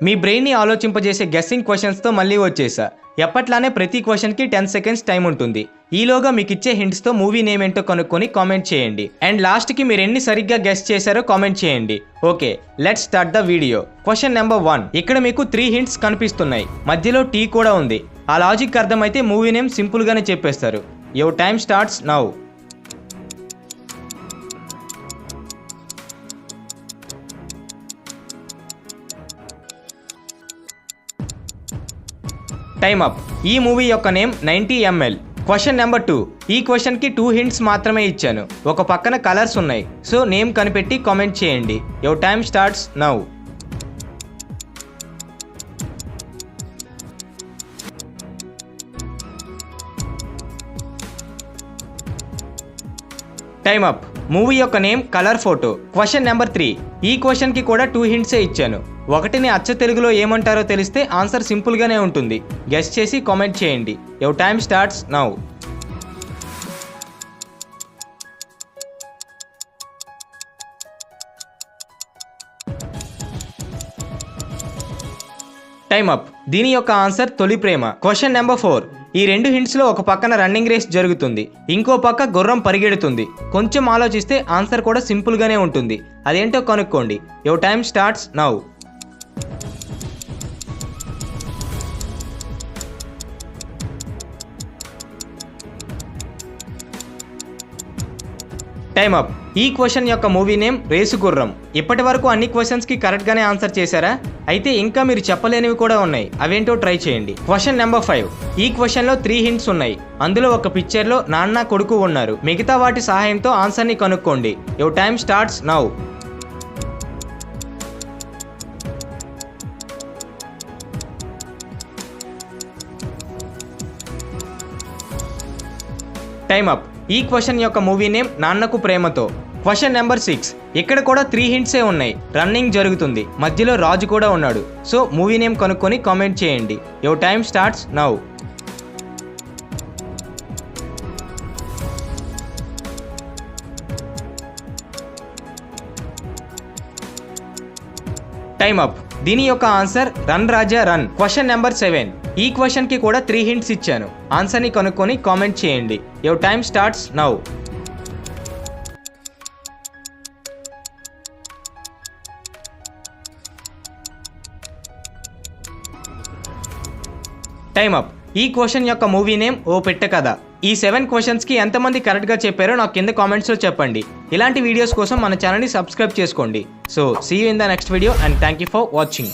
మీ బ్రెయిన్ని ఆలోచింపజేసే గెస్సింగ్ క్వశ్చన్స్తో మళ్ళీ వచ్చేసా. ఎప్పట్లానే ప్రతి క్వశ్చన్కి 10 సెకండ్స్ టైం ఉంటుంది. ఈలోగా మీకు ఇచ్చే హింట్స్తో మూవీ నేమ్ ఏంటో కనుక్కొని కామెంట్ చేయండి. అండ్ లాస్ట్కి మీరు ఎన్ని సరిగ్గా గెస్ చేశారో కామెంట్ చేయండి. Okay, let's start the video. Question number 1. ఇక్కడ మీకు 3 హింట్స్ కనిపిస్తున్నాయి. మధ్యలో టీ కూడా ఉంది. ఆ లాజిక్ అర్థమైతే మూవీ నేమ్ సింపుల్గానే చెప్పేస్తారు. Your time starts now. Time up. ఈ మూవీ యొక్క నేమ్ 90 ml. Question number 2. ఈ క్వశ్చన్కి 2 హింట్స్ మాత్రమే ఇచ్చాను. ఒక పక్కన కలర్స్ ఉన్నాయి. సో నేమ్ కనిపెట్టి కామెంట్ చేయండి. Your time starts now. Time up. Movie యొక్క name colour photo. Question number 3. ఈ క్వశ్చన్కి కూడా 2 హింట్సే ఇచ్చాను. ఒకటిని అచ్చ తెలుగులో ఏమంటారో తెలిస్తే ఆన్సర్ సింపుల్గానే ఉంటుంది. గెస్ చేసి కామెంట్ చేయండి. Your time starts now. Time up. దీని యొక్క ఆన్సర్ తొలి ప్రేమ. Question number 4. ఈ 2 హింట్స్లో ఒక పక్కన రన్నింగ్ రేస్ జరుగుతుంది, ఇంకో పక్క గుర్రం పరిగెడుతుంది. కొంచెం ఆలోచిస్తే ఆన్సర్ కూడా సింపుల్గానే ఉంటుంది. అదేంటో కనుక్కోండి. Your time starts now. Time up. ఈ క్వశ్చన్ యొక్క మూవీ నేమ్ రేసు గుర్రం. ఇప్పటి వరకు అన్ని క్వశ్చన్స్కి కరెక్ట్గానే ఆన్సర్ చేశారా? అయితే ఇంకా మీరు చెప్పలేనివి కూడా ఉన్నాయి. అవేంటో ట్రై చేయండి. Question number 5. ఈ క్వశ్చన్లో 3 హింట్స్ ఉన్నాయి. అందులో ఒక పిక్చర్లో నాన్న కొడుకు ఉన్నారు. మిగతా వాటి సహాయంతో ఆన్సర్ని కనుక్కోండి. Your time starts now. Time up. ఈ క్వశ్చన్ యొక్క movie name Nannaku Prematho. Question number 6. ఇక్కడ కూడా 3 హింట్సే ఉన్నాయి. రన్నింగ్ జరుగుతుంది, మధ్యలో రాజు కూడా ఉన్నాడు. సో మూవీ నేమ్ కనుక్కొని కామెంట్ చేయండి. Your time starts now. Time up. దీని యొక్క ఆన్సర్ రన్ రాజా రన్. Question number 7. ఈ క్వశ్చన్ కి కూడా 3 హింట్స్ ఇచ్చాను. ఆన్సర్ ని కనుక్కొని కామెంట్ చేయండి. Your time starts now. Time up. ఈ క్వశ్చన్ యొక్క మూవీ నేమ్ ఓ పెట్టె కథ. ఈ 7 క్వశ్చన్స్కి ఎంతమంది కరెక్ట్గా చెప్పారో నాకు కింద కామెంట్స్లో చెప్పండి. ఇలాంటి వీడియోస్ కోసం మన ఛానల్ని సబ్స్క్రైబ్ చేసుకోండి. So see you in the next video and thank you for watching.